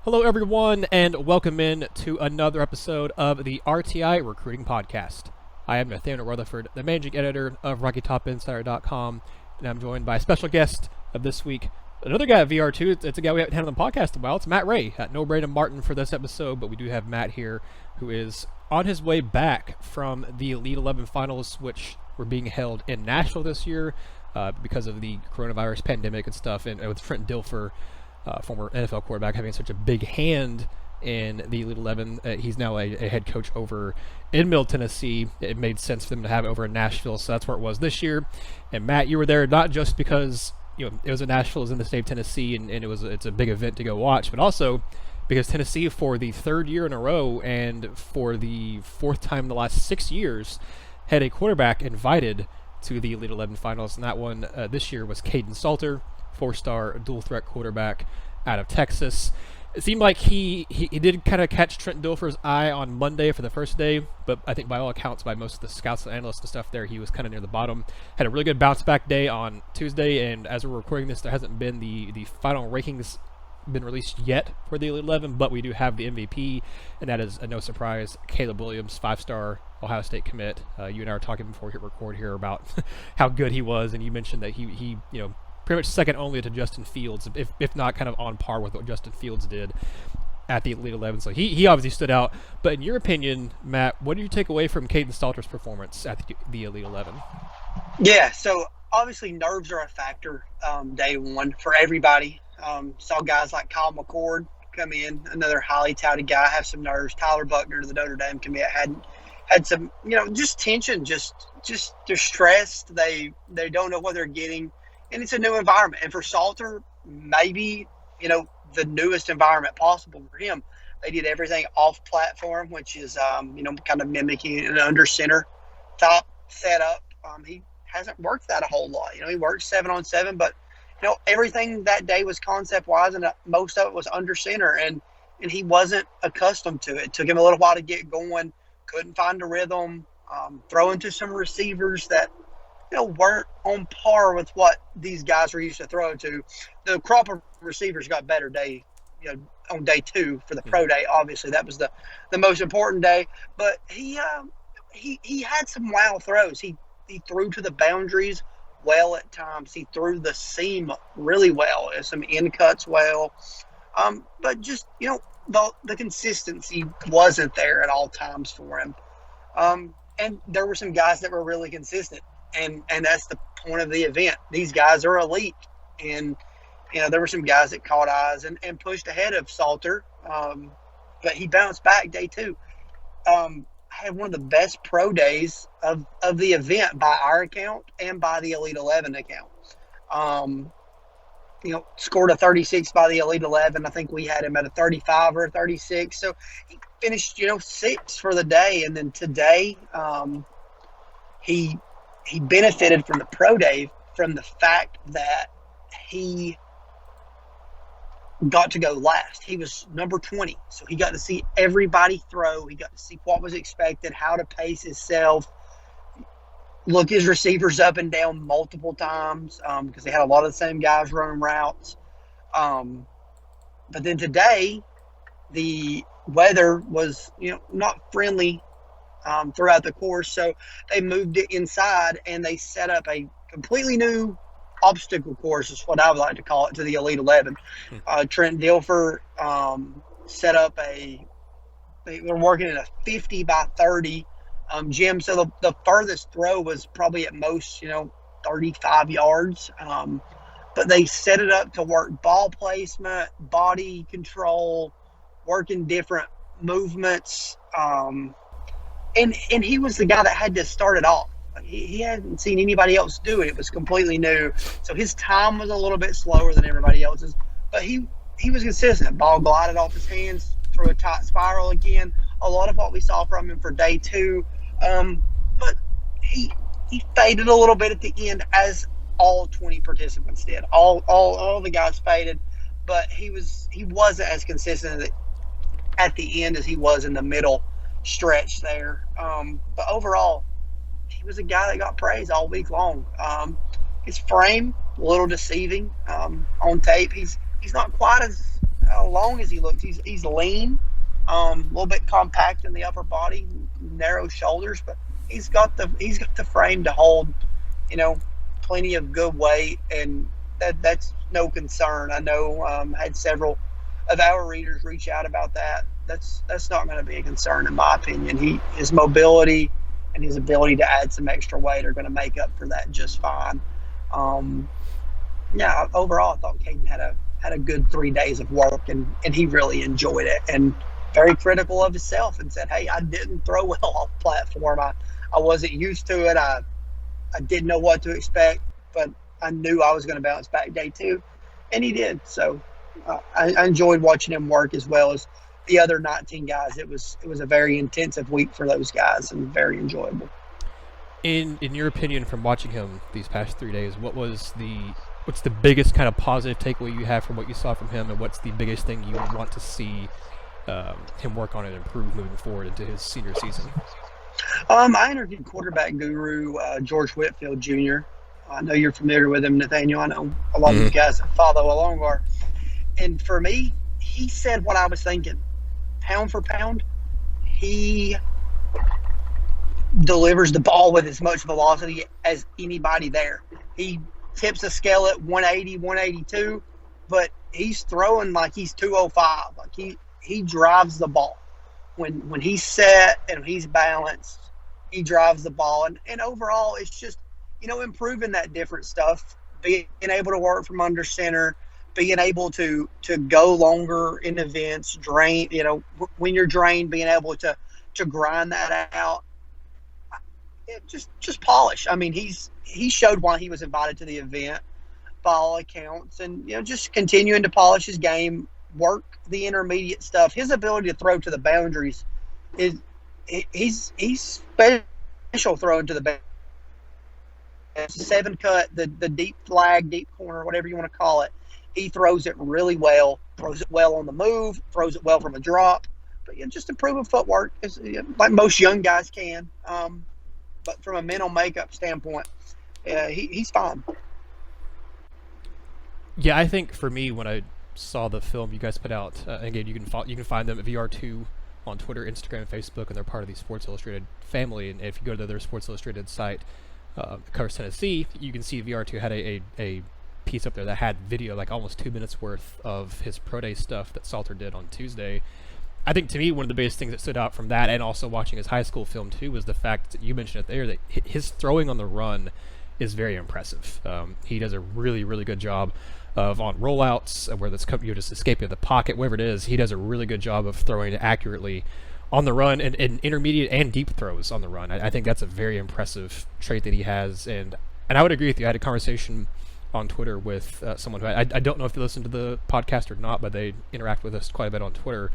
Hello, everyone, and welcome in to another episode of the RTI Recruiting Podcast. I am Nathaniel Rutherford, the managing editor of RockyTopInsider.com, and I'm joined by a special guest of this week, another guy at VR2. It's a guy we haven't had on the podcast in a while. It's Matt Ray. No Brandon Martin for this episode, but we do have Matt here, who is on his way back from the Elite 11 finals, which were being held in Nashville this year because of the coronavirus pandemic and stuff, and with Trent Dilfer, former NFL quarterback, having such a big hand in the Elite 11. He's now a head coach over in Middle Tennessee. It made sense for them to have it over in Nashville, so that's where it was this year. And Matt, you were there not just because it was in Nashville, it was in the state of Tennessee, and it's a big event to go watch, but also because Tennessee, for the third year in a row and for the fourth time in the last 6 years, had a quarterback invited to the Elite 11 finals, and that one this year was Kaidon Salter, four-star dual-threat quarterback out of Texas. It seemed like he did kind of catch Trent Dilfer's eye on Monday for the first day, but I think by all accounts, by most of the scouts and analysts and stuff there, he was kind of near the bottom. Had a really good bounce-back day on Tuesday, and as we're recording this, there hasn't been the final rankings been released yet for the Elite 11, but we do have the MVP, and that is no surprise, Caleb Williams, five-star Ohio State commit. You and I were talking before we hit record here about how good he was, and you mentioned that he pretty much second only to Justin Fields, if not kind of on par with what Justin Fields did at the Elite 11. So he obviously stood out. But in your opinion, Matt, what did you take away from Kaidon Salter's performance at the Elite 11? Yeah, so obviously nerves are a factor day one for everybody. Saw guys like Kyle McCord come in, another highly touted guy, have some nerves. Tyler Buckner to the Notre Dame commit had some, just tension, just they're stressed. They don't know what they're getting. And it's a new environment. And for Salter, maybe, the newest environment possible for him. They did everything off platform, which is, kind of mimicking an under center type setup. He hasn't worked that a whole lot. He worked 7-on-7, but, everything that day was concept wise, and most of it was under center. And he wasn't accustomed to it. It took him a little while to get going, couldn't find a rhythm, throwing to some receivers that, weren't on par with what these guys were used to throwing to. The crop of receivers got better on day two for the pro day. Obviously, that was the most important day. But he had some wow throws. He threw to the boundaries well at times. He threw the seam really well, some in cuts well. But just the consistency wasn't there at all times for him. And there were some guys that were really consistent. And that's the point of the event. These guys are elite. And, there were some guys that caught eyes and pushed ahead of Salter. But he bounced back day two. Had one of the best pro days of the event by our account and by the Elite 11 account. Scored a 36 by the Elite 11. I think we had him at a 35 or a 36. So he finished, 6 for the day. And then today, he benefited from the pro day from the fact that he got to go last. He was number 20, so he got to see everybody throw. He got to see what was expected, how to pace himself, look his receivers up and down multiple times because they had a lot of the same guys running routes. But then today, the weather was not friendly throughout the course, so they moved it inside and they set up a completely new obstacle course, is what I would like to call it, to the Elite 11. Trent Dilfer set up they were working at a 50 by 30 gym, so the furthest throw was probably at most 35 yards, but they set it up to work ball placement, body control, working different movements. And he was the guy that had to start it off. He hadn't seen anybody else do it. It was completely new. So his time was a little bit slower than everybody else's. But he was consistent. Ball glided off his hands, through a tight spiral again. A lot of what we saw from him for day two. But he faded a little bit at the end, as all 20 participants did. All the guys faded. But he wasn't as consistent at the end as he was in the middle stretch there. But overall, he was a guy that got praise all week long. His frame, a little deceiving on tape. He's not quite how long as he looks. He's lean, a little bit compact in the upper body, narrow shoulders, but he's got the frame to hold, plenty of good weight, and that's no concern. I know had several of our readers reach out about that. That's not going to be a concern in my opinion. His mobility and his ability to add some extra weight are going to make up for that just fine. Overall, I thought Kaidon had a good 3 days of work, and he really enjoyed it, and very critical of himself, and said, hey, I didn't throw well off platform. I wasn't used to it. I didn't know what to expect, but I knew I was going to bounce back day 2, and he did. So I enjoyed watching him work as well as the other 19 guys. It was a very intensive week for those guys and very enjoyable. In your opinion, from watching him these past 3 days, what's the biggest kind of positive takeaway you have from what you saw from him, and what's the biggest thing you would want to see him work on and improve moving forward into his senior season? I interviewed quarterback guru George Whitfield Jr. I know you're familiar with him, Nathaniel. I know a lot of you guys that follow along are. And for me, he said what I was thinking. Pound for pound, he delivers the ball with as much velocity as anybody there. He tips a scale at 180, 182, but he's throwing like he's 205. Like he drives the ball. When he's set and he's balanced, he drives the ball. And overall, it's just, improving that different stuff, being able to work from under center, being able to go longer in events, drain, when you're drained, being able to grind that out. Just polish. I mean, he showed why he was invited to the event by all accounts, and just continuing to polish his game, work the intermediate stuff. His ability to throw to the boundaries he's special throwing to the boundaries. It's a 7 cut, the deep flag, deep corner, whatever you want to call it. He throws it really well, throws it well on the move, throws it well from a drop. But just improving footwork, like most young guys can. But from a mental makeup standpoint, he's fine. Yeah, I think for me, when I saw the film you guys put out, again, you can find them at VR2 on Twitter, Instagram, Facebook, and they're part of the Sports Illustrated family. And if you go to their Sports Illustrated site, that covers Tennessee, you can see VR2 had a piece up there that had video, like almost 2 minutes worth of his pro day stuff that Salter did on Tuesday. I think to me, one of the biggest things that stood out from that, and also watching his high school film too, was the fact that you mentioned it there, that his throwing on the run is very impressive. He does a really, really good job of on rollouts, where you're just escaping the pocket, whatever it is. He does a really good job of throwing accurately on the run, and intermediate and deep throws on the run. I think that's a very impressive trait that he has, and I would agree with you. I had a conversation on Twitter with someone who I don't know if they listen to the podcast or not, but they interact with us quite a bit on Twitter,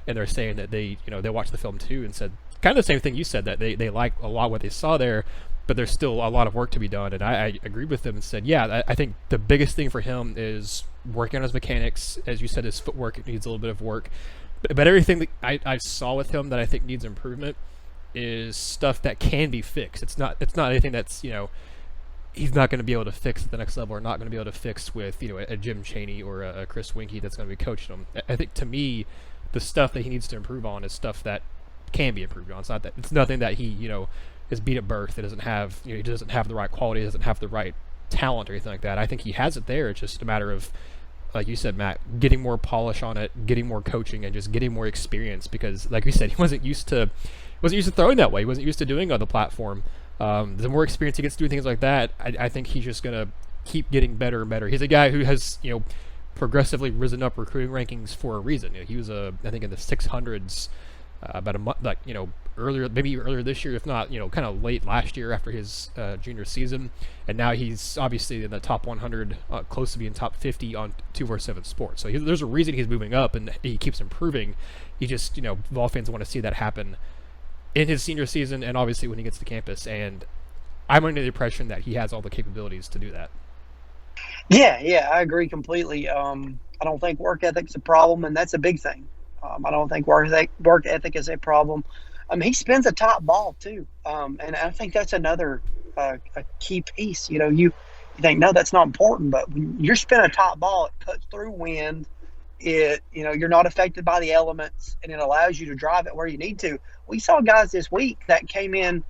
and they're saying that they watched the film too and said kind of the same thing you said, that they like a lot what they saw there, but there's still a lot of work to be done. And I agreed with them and said, yeah, I think the biggest thing for him is working on his mechanics. As you said, his footwork needs a little bit of work. But everything that I saw with him that I think needs improvement is stuff that can be fixed. It's not anything that's, he's not going to be able to fix at the next level, or not going to be able to fix with, a Jim Chaney or a Chris Winkie that's going to be coaching him. I think, to me, the stuff that he needs to improve on is stuff that can be improved on. It's nothing that he, is beat at birth. It doesn't have, he doesn't have the right quality, doesn't have the right talent or anything like that. I think he has it there. It's just a matter of, like you said, Matt, getting more polish on it, getting more coaching, and just getting more experience. Because, like you said, he wasn't used to throwing that way. He wasn't used to doing on the platform. The more experience he gets doing things like that, I think he's just gonna keep getting better and better. He's a guy who has, progressively risen up recruiting rankings for a reason. He was I think in the 600s about a month, earlier this year, if not, kind of late last year after his junior season, and now he's obviously in the top 100, close to being top 50 on 247 Sports. So there's a reason he's moving up, and he keeps improving. He just, Vol fans want to see that happen in his senior season, and obviously when he gets to campus. And I'm under the impression that he has all the capabilities to do that. Yeah, I agree completely. I don't think work ethic's a problem, and that's a big thing. I don't think work ethic is a problem. He spins a top ball too, and I think that's another a key piece. You think, no, that's not important, but when you're spinning a top ball, it cuts through wind, You're not affected by the elements, and it allows you to drive it where you need to. We saw guys this week that came in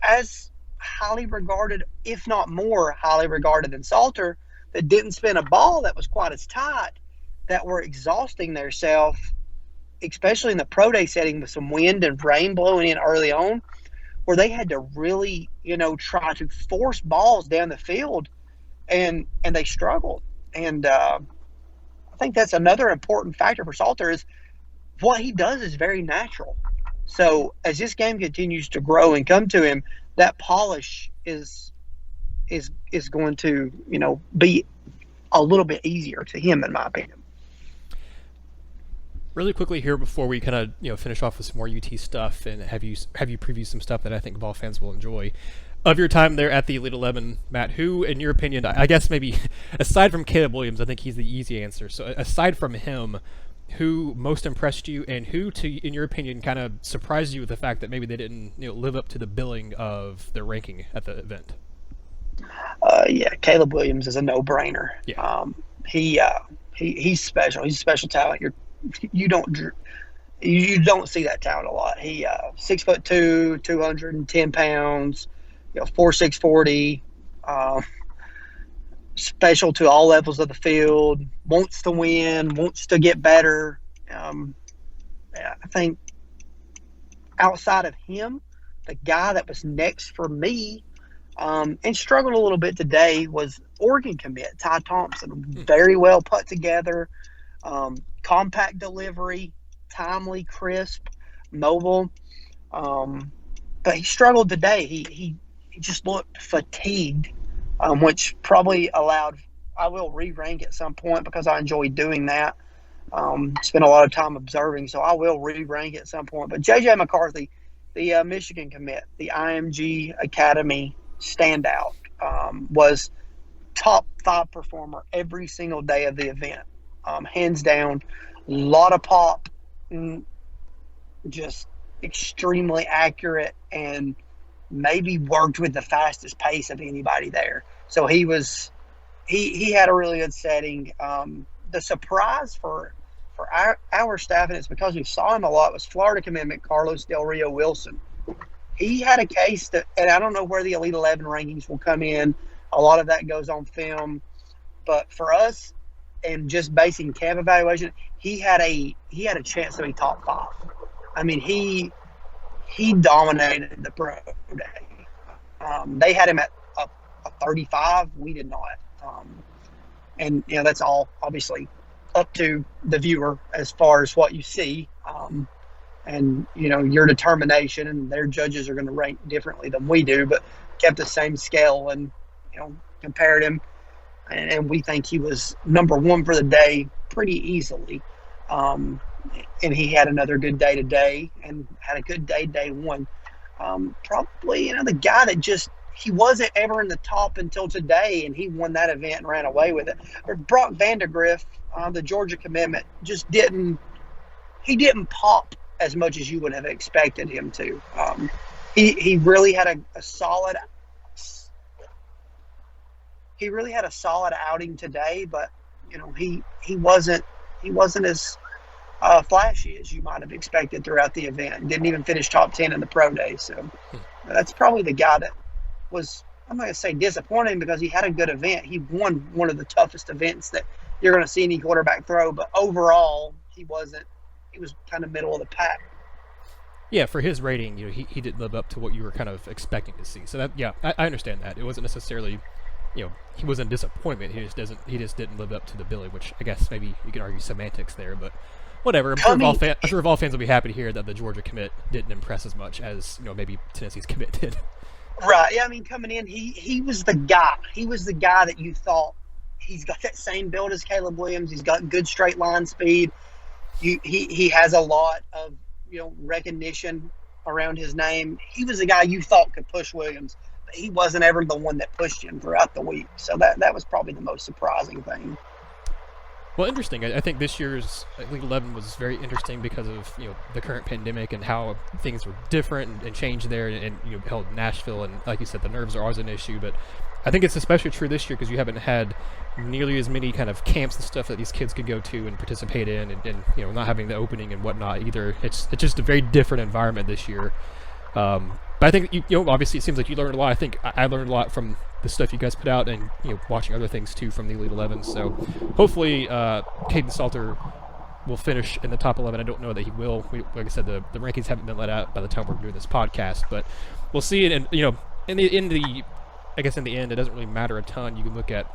as highly regarded, if not more highly regarded than Salter, that didn't spin a ball that was quite as tight, that were exhausting themselves, especially in the pro day setting with some wind and rain blowing in early on, where they had to really, try to force balls down the field, and they struggled. And I think that's another important factor for Salter is what he does is very natural. So as this game continues to grow and come to him, that polish is going to, be a little bit easier to him, in my opinion. Really quickly here before we kind of finish off with some more UT stuff and have you preview some stuff that I think Vol fans will enjoy. Of your time there at the Elite 11, Matt, who, in your opinion, I guess maybe aside from Caleb Williams, I think he's the easy answer. So aside from him, who most impressed you, and who, in your opinion, kind of surprised you with the fact that maybe they didn't live up to the billing of their ranking at the event? Caleb Williams is a no-brainer. Yeah. He's special. He's a special talent. You don't see that talent a lot. He 6'2", 210 pounds, 4.6 40. Special to all levels of the field, wants to win, wants to get better. I think outside of him, the guy that was next for me and struggled a little bit today was Oregon commit Ty Thompson. Very well put together, compact delivery, timely, crisp, mobile. But he struggled today. He just looked fatigued. Which probably allowed – I will re-rank at some point because I enjoy doing that. Spend a lot of time observing, so I will re-rank at some point. But J.J. McCarthy, the Michigan commit, the IMG Academy standout, was top 5 performer every single day of the event. Hands down, a lot of pop, just extremely accurate, and maybe worked with the fastest pace of anybody there. So he had a really good setting. The surprise for our staff, and it's because we saw him a lot, was Florida commitment Carlos Del Rio Wilson. He had a case that, and I don't know where the Elite 11 rankings will come in. A lot of that goes on film. But for us, and just basing camp evaluation, he had a chance to be top 5. I mean, he dominated the pro day. They had him at a 35. We did not. And, that's all obviously up to the viewer as far as what you see. And, your determination, and their judges are going to rank differently than we do, but kept the same scale and, compared him. And we think he was number 1 for the day pretty easily. And he had another good day today and had a good day one. Probably, the guy that he wasn't ever in the top until today, and he won that event and ran away with it. But Brock Vandegrift, the Georgia commitment, just didn't pop as much as you would have expected him to. He really had a solid outing today, but he wasn't as flashy as you might have expected throughout the event. Didn't even finish top 10 in the pro day. So that's probably the guy that was, I'm not going to say disappointing, because he had a good event. He won one of the toughest events that you're going to see any quarterback throw, but overall he was kind of middle of the pack. Yeah, for his rating, he didn't live up to what you were kind of expecting to see. So that, I understand that. It wasn't necessarily, he wasn't a disappointment. He just didn't live up to the billing, which I guess maybe you could argue semantics there, but whatever. I'm sure Vol fans will be happy to hear that the Georgia commit didn't impress as much as maybe Tennessee's commit did. Right. Yeah. I mean, coming in, he was the guy. He was the guy that you thought, he's got that same build as Caleb Williams. He's got good straight line speed. He has a lot of recognition around his name. He was the guy you thought could push Williams, but he wasn't ever the one that pushed him throughout the week. So that was probably the most surprising thing. Well, interesting. I think this year's Elite 11 was very interesting because of the current pandemic and how things were different and changed there, and held in Nashville, and like you said, the nerves are always an issue. But I think it's especially true this year because you haven't had nearly as many kind of camps and stuff that these kids could go to and participate in, and not having the opening and whatnot either. It's just a very different environment this year. But I think obviously it seems like you learned a lot. I think I learned a lot from the stuff you guys put out, and watching other things too from the Elite 11. So hopefully Kaidon Salter will finish in the top 11. I don't know that he will. Like I said, the rankings haven't been let out by the time we're doing this podcast, but we'll see. And in the end, it doesn't really matter a ton. You can look at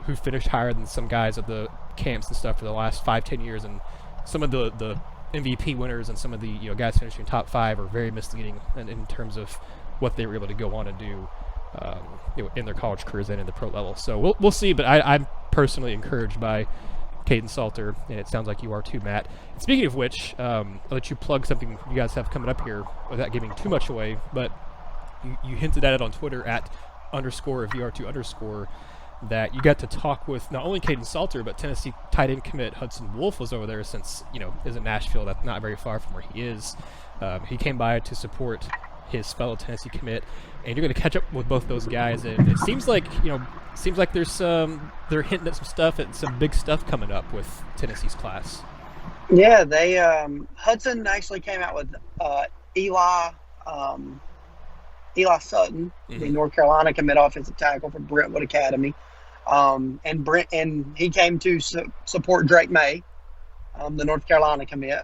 who finished higher than some guys at the camps and stuff for the last 5-10 years, and some of the MVP winners and some of the guys finishing top 5 are very misleading in terms of what they were able to go on and do in their college careers and in the pro level. So we'll see, but I'm personally encouraged by Kaidon Salter, and it sounds like you are too, Matt. And speaking of which, I'll let you plug something you guys have coming up here without giving too much away, but you hinted at it on Twitter at _VR2_ that you got to talk with not only Kaidon Salter, but Tennessee tight end commit Hudson Wolf was over there since, is in Nashville. That's not very far from where he is. He came by to support his fellow Tennessee commit, and you're going to catch up with both those guys. And it seems like, there's they're hinting at some stuff and some big stuff coming up with Tennessee's class. Yeah, they Hudson actually came out with Eli Sutton, the North Carolina commit offensive tackle from Brentwood Academy. And he came to support Drake May, the North Carolina commit,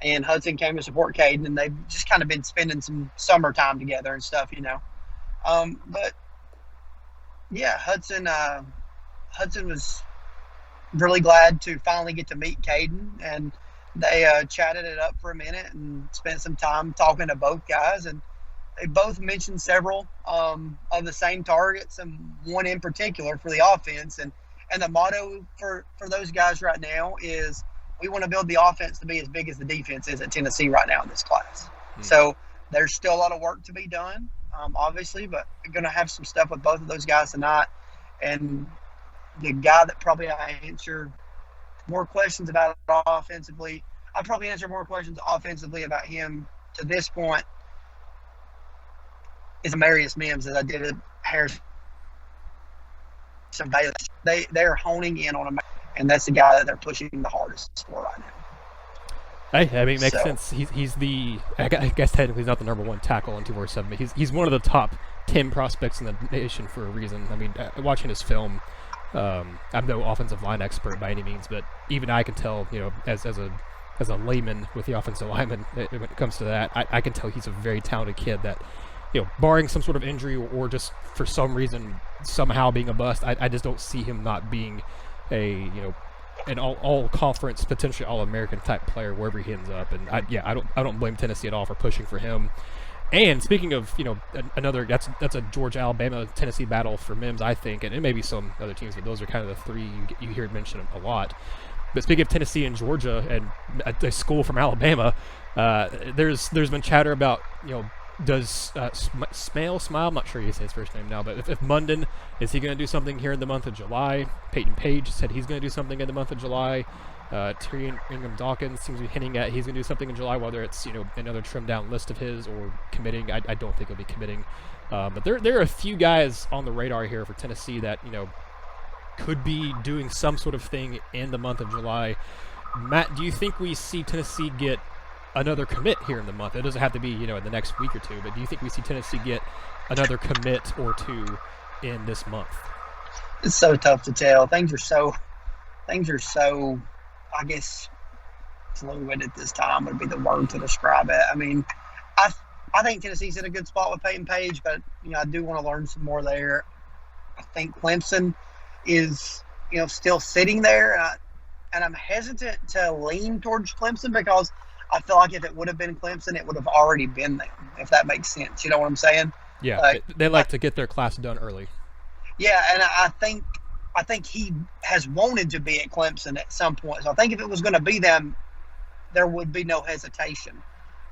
and Hudson came to support Kaidon, and they've just kind of been spending some summertime together and stuff, But yeah, Hudson was really glad to finally get to meet Kaidon, and they chatted it up for a minute and spent some time talking to both guys, and they both mentioned several of the same targets, and one in particular for the offense. And the motto for those guys right now is we want to build the offense to be as big as the defense is at Tennessee right now in this class. Mm-hmm. So there's still a lot of work to be done, obviously, but we're going to have some stuff with both of those guys tonight. And the guy that probably I answer more questions about offensively, I probably answer more questions offensively about him to this point is Amarius Mims, as I did at Harrison Bayless. They're honing in on him, and that's the guy that they're pushing the hardest for right now. Hey, I mean, it makes sense. He's the, I guess technically he's not the number one tackle on 247, but he's one of the top 10 prospects in the nation for a reason. I mean, watching his film, I'm no offensive line expert by any means, but even I can tell, as a layman with the offensive lineman, when it comes to that, I can tell he's a very talented kid that, barring some sort of injury or just for some reason somehow being a bust, I just don't see him not being an all-conference, potentially all-American type player wherever he ends up. And I don't blame Tennessee at all for pushing for him. And speaking of, another, that's a Georgia, Alabama, Tennessee battle for Mims, I think, and it may be some other teams, but those are kind of the three you hear mentioned a lot. But speaking of Tennessee and Georgia and a school from Alabama, there's been chatter about, does Smile, I'm not sure you say his first name now, but if Munden, is he going to do something here in the month of July? Peyton Page said he's going to do something in the month of July. Terry Ingram Dawkins seems to be hinting at he's going to do something in July, whether it's another trimmed down list of his or committing. I don't think he'll be committing, but there are a few guys on the radar here for Tennessee that could be doing some sort of thing in the month of July. Matt, do you think we see Tennessee get another commit here in the month? It doesn't have to be in the next week or two, but do you think we see Tennessee get another commit or two in this month? It's so tough to tell. Things are so I guess fluid at this time would be the word to describe it. I mean, I think Tennessee's in a good spot with Peyton Page, but I do want to learn some more there. I think Clemson is still sitting there, and I'm hesitant to lean towards Clemson because I feel like if it would have been Clemson, it would have already been them, if that makes sense. You know what I'm saying? Yeah, they like to get their class done early. Yeah, and I think he has wanted to be at Clemson at some point. So I think if it was going to be them, there would be no hesitation.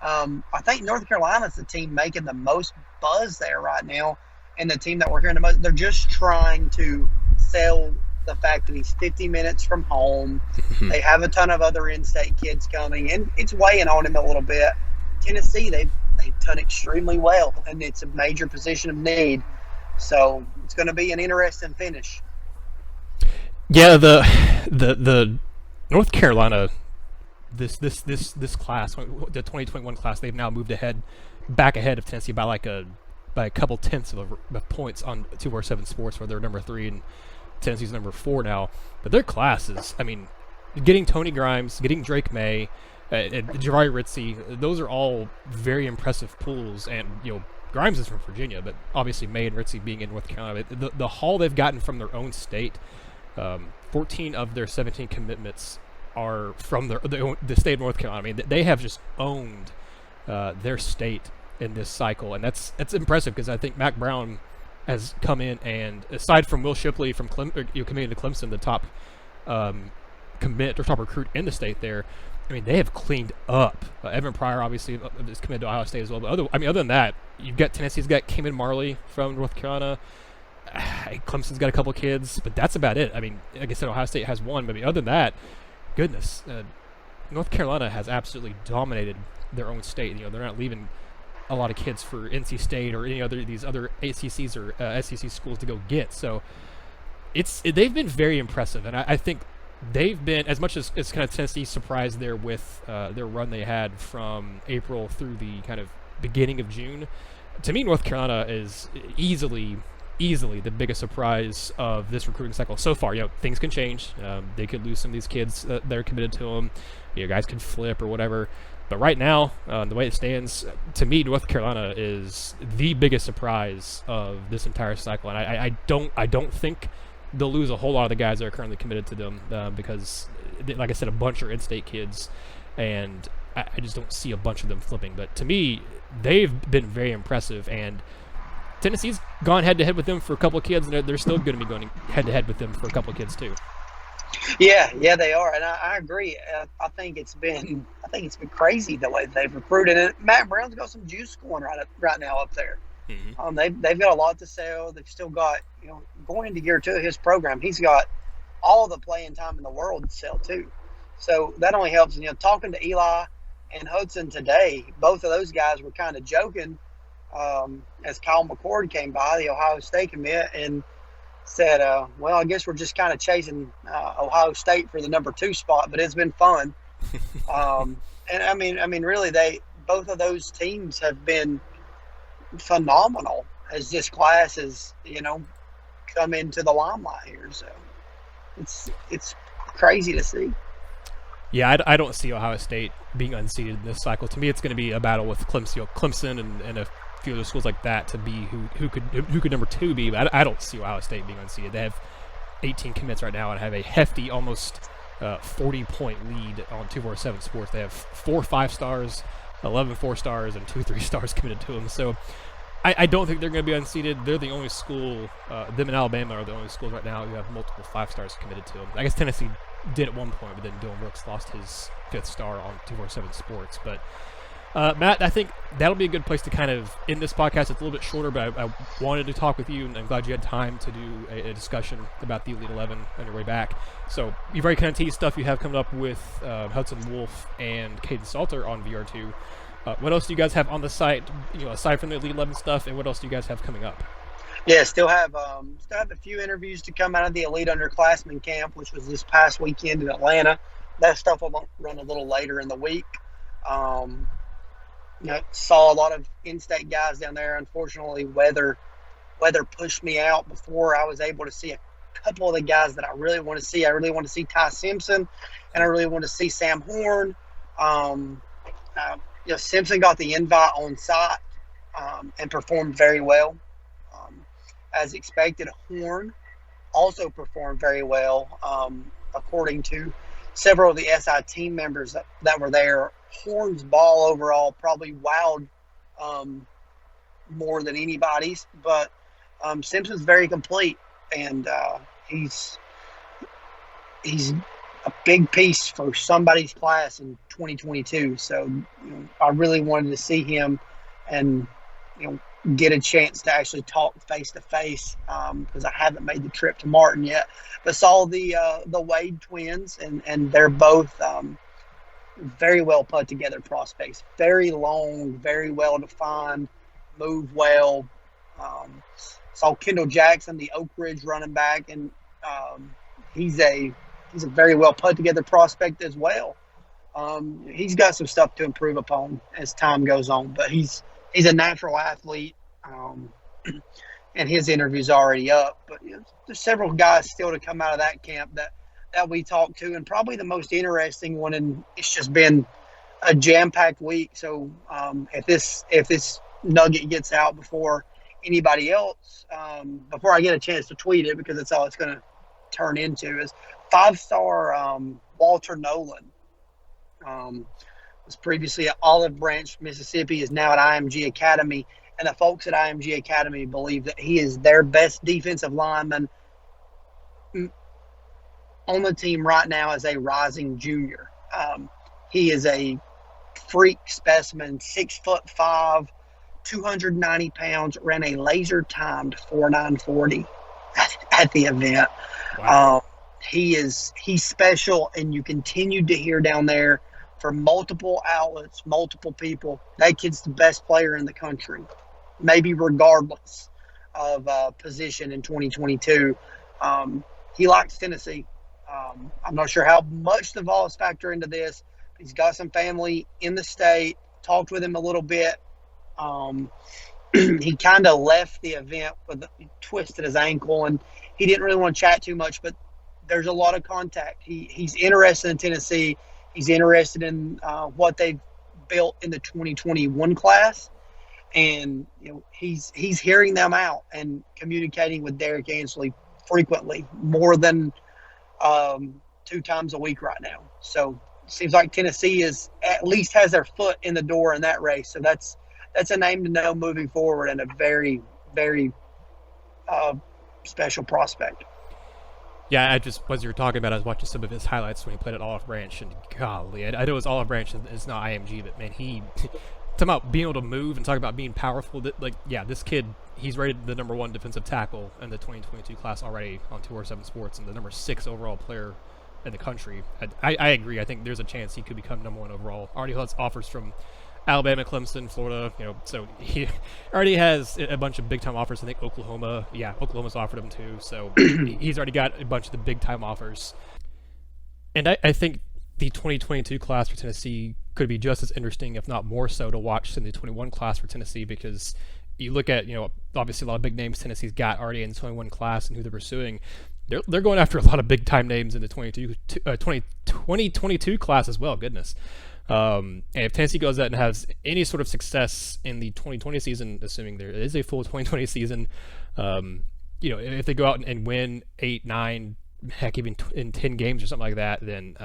I think North Carolina's the team making the most buzz there right now, and the team that we're hearing the most. They're just trying to sell the fact that he's 50 minutes from home. They have a ton of other in-state kids coming, and it's weighing on him a little bit. Tennessee, they've done extremely well, and it's a major position of need. So it's going to be an interesting finish. Yeah, the North Carolina this class, the 2021 class, they've now moved back ahead of Tennessee by a couple tenths of points on 247 Sports, where they're number 3 and Tennessee's number 4 now. But their class is, I mean, getting Tony Grimes, getting Drake May, Jahvari Ritzie, those are all very impressive pools. And Grimes is from Virginia, but obviously May and Ritzie being in North Carolina, the haul they've gotten from their own state. 14 of their 17 commitments are from the state of North Carolina. I mean, they have just owned their state in this cycle, and that's impressive, because I think Mac Brown has come in, and aside from Will Shipley from committing to Clemson, the top commit or top recruit in the state there, I mean, they have cleaned up. Evan Pryor obviously is committed to Ohio State as well. But other than that, you've got Tennessee's got Cayman Marley from North Carolina. Clemson's got a couple kids, but that's about it. I mean, like I said, Ohio State has one, but other than that, goodness, North Carolina has absolutely dominated their own state. They're not leaving a lot of kids for NC State or any other these other ACCs or SEC schools to go get. So they've been very impressive, and I think they've been, as much as kind of Tennessee surprised there with their run they had from April through the kind of beginning of June. To me, North Carolina is easily the biggest surprise of this recruiting cycle so far. Things can change. They could lose some of these kids that are committed to them. Guys could flip or whatever. But right now, the way it stands, to me, North Carolina is the biggest surprise of this entire cycle. And I don't think they'll lose a whole lot of the guys that are currently committed to them because, like I said, a bunch are in-state kids, and I just don't see a bunch of them flipping. But to me, they've been very impressive, and Tennessee's gone head-to-head with them for a couple of kids, and they're still going to be going head-to-head with them for a couple of kids too. Yeah, they are, and I agree. I think it's been crazy the way they've recruited, and Matt Brown's got some juice going right now up there. Mm-hmm. They've got a lot to sell. They've still got, going into year 2 of his program, he's got all the playing time in the world to sell too. So that only helps. And talking to Eli and Hudson today, both of those guys were kind of joking as Kyle McCord came by, the Ohio State commit, and said, well, I guess we're just kind of chasing Ohio State for the number 2 spot, but it's been fun. And I mean, really, both of those teams have been phenomenal as this class has, come into the limelight here. So it's crazy to see. Yeah, I don't see Ohio State being unseated in this cycle. To me, it's going to be a battle with Clemson and a few other schools like that to be who could number 2 be. But I don't see Ohio State being unseated. They have 18 commits right now and have a hefty, almost 40-point lead on 247 Sports. They have 4 5-stars, 11 4-stars, and 2 3-stars committed to them. So I don't think they're going to be unseated. They're the only school, them and Alabama are the only schools right now who have multiple 5-stars committed to them. I guess Tennessee did at one point, but then Dylan Brooks lost his 5th star on 247 Sports. But Matt, I think that'll be a good place to kind of end this podcast. It's a little bit shorter, but I wanted to talk with you, and I'm glad you had time to do a discussion about the Elite 11 on your way back. So you've already kind of teased stuff you have coming up with Hudson Wolf and Kaidon Salter on VR2. What else do you guys have on the site, aside from the Elite 11 stuff, and what else do you guys have coming up? Yeah, still have a few interviews to come out of the Elite Underclassmen Camp, which was this past weekend in Atlanta. That stuff will run a little later in the week. Saw a lot of in-state guys down there. Unfortunately, weather pushed me out before I was able to see a couple of the guys that I really want to see. I really want to see Ty Simpson, and I really want to see Sam Horn. Simpson got the invite on site and performed very well. As expected, Horn also performed very well. According to several of the SI team members that were there, Horn's ball overall probably wowed more than anybody's, but Simpson's very complete, and he's a big piece for somebody's class in 2022. So I really wanted to see him, and get a chance to actually talk face to face because I haven't made the trip to Martin yet. But saw the Wade twins, and they're both very well put together prospects. Very long, very well defined, move well. Saw Kendall Jackson, the Oak Ridge running back, and he's a very well put together prospect as well. He's got some stuff to improve upon as time goes on, but he's a natural athlete, and his interview's already up. But there's several guys still to come out of that camp that we talked to, and probably the most interesting one, and it's just been a jam-packed week. So if this nugget gets out before anybody else, before I get a chance to tweet it, because that's all it's going to turn into, is 5-star Walter Nolan. Was previously at Olive Branch, Mississippi, is now at IMG Academy, and the folks at IMG Academy believe that he is their best defensive lineman on the team right now as a rising junior. He is a freak specimen, 6'5", 290 pounds, ran a laser-timed 4.940 at the event. Wow. He's special, and you continue to hear down there from multiple outlets, multiple people, that kid's the best player in the country, maybe regardless of position in 2022. He likes Tennessee. I'm not sure how much the Vols factor into this. He's got some family in the state, talked with him a little bit. He kind of left the event he twisted his ankle, and he didn't really want to chat too much, but there's a lot of contact. He's interested in Tennessee. He's interested in what they've built in the 2021 class, and he's hearing them out and communicating with Derek Ansley frequently, more than 2 times a week right now. So it seems like Tennessee at least has their foot in the door in that race. So that's a name to know moving forward, and a very, very special prospect. Yeah, as you were talking about, I was watching some of his highlights when he played at Olive Branch, and golly, I know it was Olive Branch, it's not IMG, but man, he talking about being able to move and talking about being powerful. This kid, he's rated the number 1 defensive tackle in the 2022 class already on 247 Sports, and the number 6 overall player in the country. I agree. I think there's a chance he could become number 1 overall. Already has offers from Alabama, Clemson, Florida, so he already has a bunch of big-time offers. I think Oklahoma's offered him too, so he's already got a bunch of the big-time offers. And I think the 2022 class for Tennessee could be just as interesting, if not more so, to watch than the 21 class for Tennessee, because you look at, obviously a lot of big names Tennessee's got already in the 21 class and who they're pursuing. They're going after a lot of big-time names in the 2022 class as well, goodness. And if Tennessee goes out and has any sort of success in the 2020 season, assuming there is a full 2020 season, if they go out and win 8, 9, heck, even in 10 games or something like that, then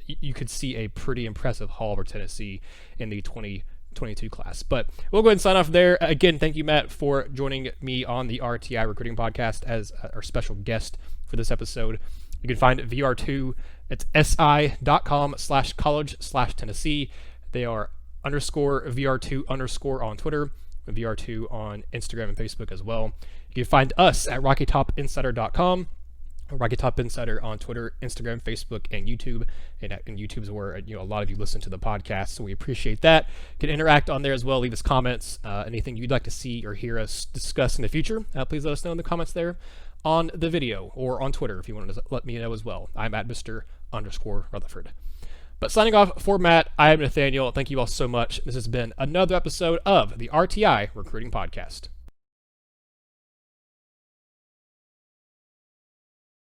you could see a pretty impressive haul for Tennessee in the 2022 class. But we'll go ahead and sign off there. Again, thank you, Matt, for joining me on the RTI Recruiting Podcast as our special guest for this episode. You can find VR2. It's si.com/college/Tennessee. They are _VR2_ on Twitter, VR2 on Instagram and Facebook as well. You can find us at RockyTopInsider.com, Rocky Top Insider on Twitter, Instagram, Facebook, and YouTube. And YouTube is where a lot of you listen to the podcast, so we appreciate that. You can interact on there as well. Leave us comments. Anything you'd like to see or hear us discuss in the future, please let us know in the comments there on the video, or on Twitter if you want to let me know as well. I'm at Mr_Rutherford. But signing off for Matt, I am Nathaniel. Thank you all so much. This has been another episode of the RTI Recruiting Podcast.